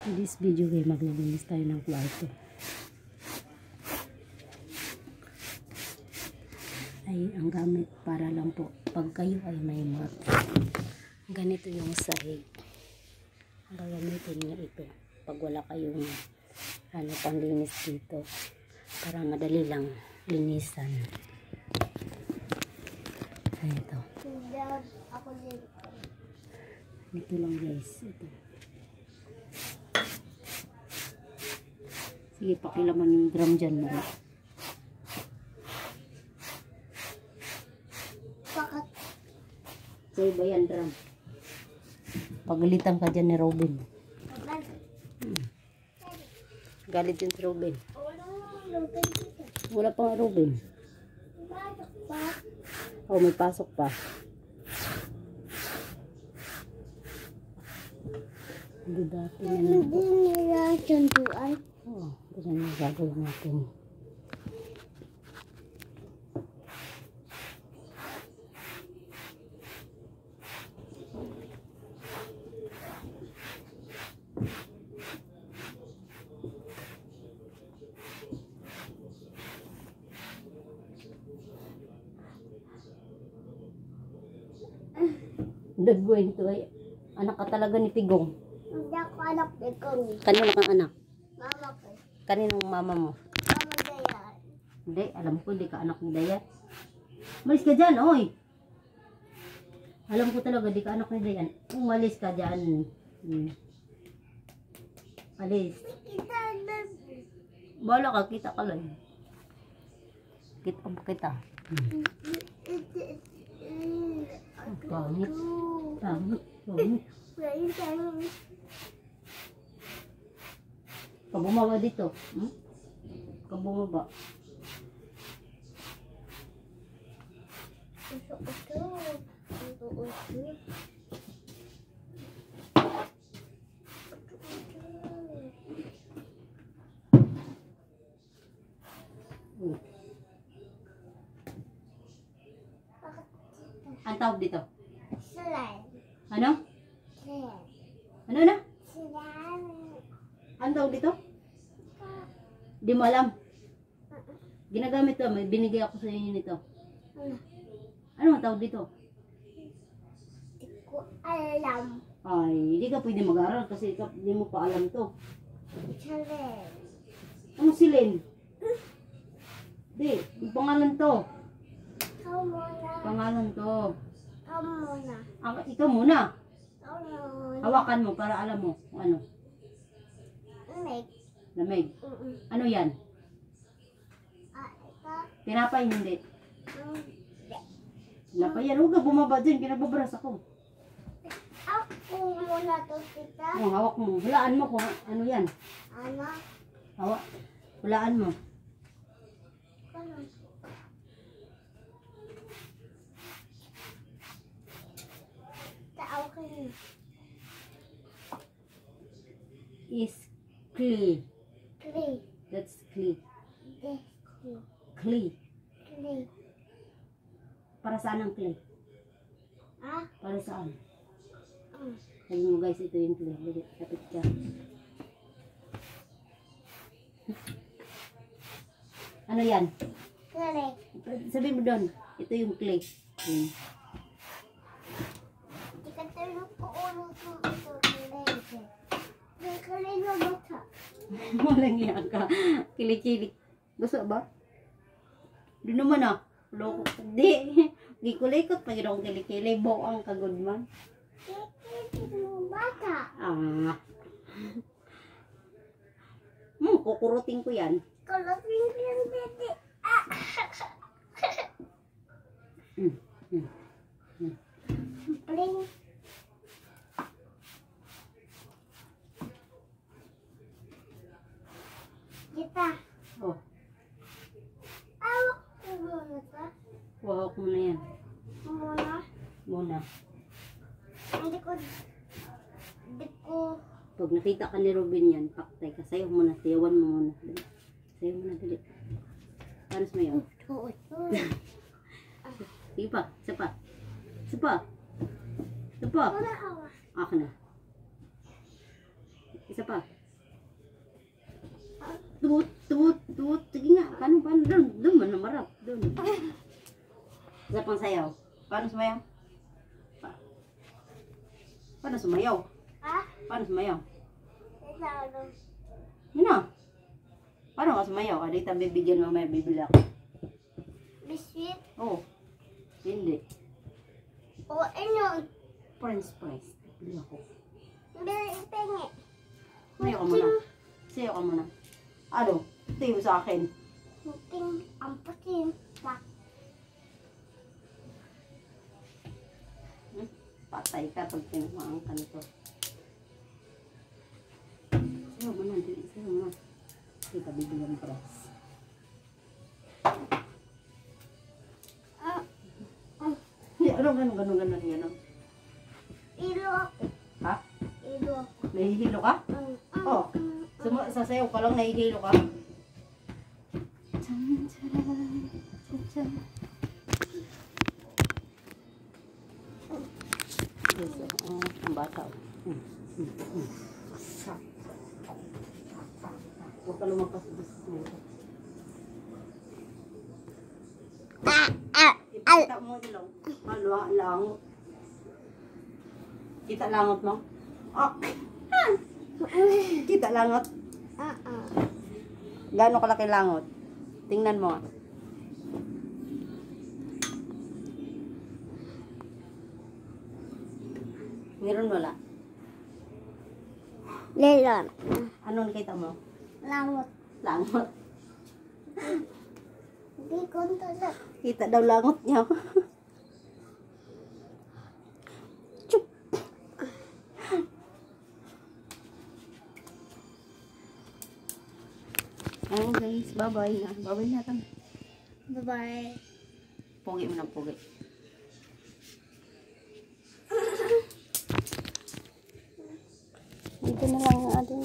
In this video ay maglilinis tayo ng kwarto. Ay ang gamit para lang po pag kayo ay may mat. Ganito yung sahig. Ang gagamitin niya ito pag wala kayong panlinis dito para madali lang linisan. Ito. Ito lang guys. Ito. Sige, pakilaman yung drum dyan mo. Bakit? Sa'yo ba yan drum? Pagalitan ka dyan ni Robin. Galit yun si Robin. Wala pang Robin. Oh, may pasok pa. Hindi dati na Hindi nila sunduan. Oo, ganyan yung gagawin natin. Dagwin to ay anak ka talaga ni Tigong. Hindi ako anak ni Kong. Kanino kang anak? Mama ko. Kaninong mama mo? Mama Dayan. Hindi, alam ko hindi ka anak ni Dayan. Malis ka dyan, oy! Alam ko talaga di ka anak ni Dayan. Umalis ka dyan. Alis. Kita na. Bala ka, kita ka lang. Kita mo kita. Pangit. Pangit. Pangit. Kabumaba dito. Kabumaba. Ang tawag dito? Slime. Ano? Slime. Ano na? Slime. Ang tawag dito? Di mo alam. Ginagamit to. May binigay ako sa inyo nito. Ano ang tawag dito? Hindi ko alam. Ay, hindi ka pwede mag-aral kasi hindi mo pa alam to. Slime. Ano silin? Di, yung pangalan to. Ikaw muna. Pangalan to. Ikaw muna. Ikaw muna. Ikaw muna. Hawakan mo para alam mo kung ano. Lamig. Lamig. Ano yan? Ito. Tinapay hindi. Hindi. Tinapay yan. Huwag ka bumaba dyan. Kinababras ako. Ako muna to kita. Oh, hawak mo. Hulaan mo kung ano yan. Ano? Hawak. Hulaan mo. Ano? Tao kayo. Is clay. Clay. That's clay. This clay. Clay. Clay. Para saan ang clay? Ah? Para saan? Sabi mo guys, ito yung clay. Dali, kapit ka. Ano yan? Clay. Sabi mo doon, ito yung clay. Hindi ka tayo po ulo ko ito. Clay. May clay na bata. Walang yan ka. Kilikili. Gusto ba? Di naman ah. Loko. Di. Di kulikot pa yun akong kilikili. Boang kagod man. Kilikili mo bata. Ah. Kukurutin ko yan. Kalapin ko yung bete. Ah! Pling. Kita. Oh. Awak ko muna ta. Wahok mo na yan. Muna. Muna. Hindi ko. Pag nakita ka ni Robin yan, paktay ka. Sayaw mo na. Sayawan mo muna. Dali. Sayaw mo na. Dali. Paano sumayaw? Sige pa. Isa pa. Isa pa. Isa pa. Wala awa. Ako na. Isa pa. Tut, tut, tut. Sige nga. Paano? Doon man namarap. Doon. Isa pang sayaw. Paano sumayaw? Paano sumayaw? Ha? Paano sumayaw? Ito ano? Yun na. Paano ka sumayaw? Dito bibigyan mo may bibili ako. Biscuit? Oo. Hindi. O ano? French fries. Bibili ako. Pengi. Sayaw ka muna. Sayaw ka muna. Ano? Tayo sa akin. Muting ang puting. Patay ka pag tinamaan ka nito. Sayaw mo na. Sayaw mo na. Kita bibigyan fries. Ganun yan. Ilo. Ha? Ilo. Nahihilo ka? Oo. Sasayaw ka lang, nahihilo ka. Chan, charan, chan, chan. Yes, ang bata. Huwag ka lumagpas sa kita mo dilaw. Langot. Kita langot mo? Oh. Kita langot. Gaano kalaki langot? Tingnan mo. Meron wala? Lelon. Ano nakita mo? Langot. Langot. Hindi ko ito. Kita daw langot niya. Chup. Oh guys, bye-bye na. Bye-bye na lang. Bye-bye. Pogi mo na, pogi. Dito na lang ang ating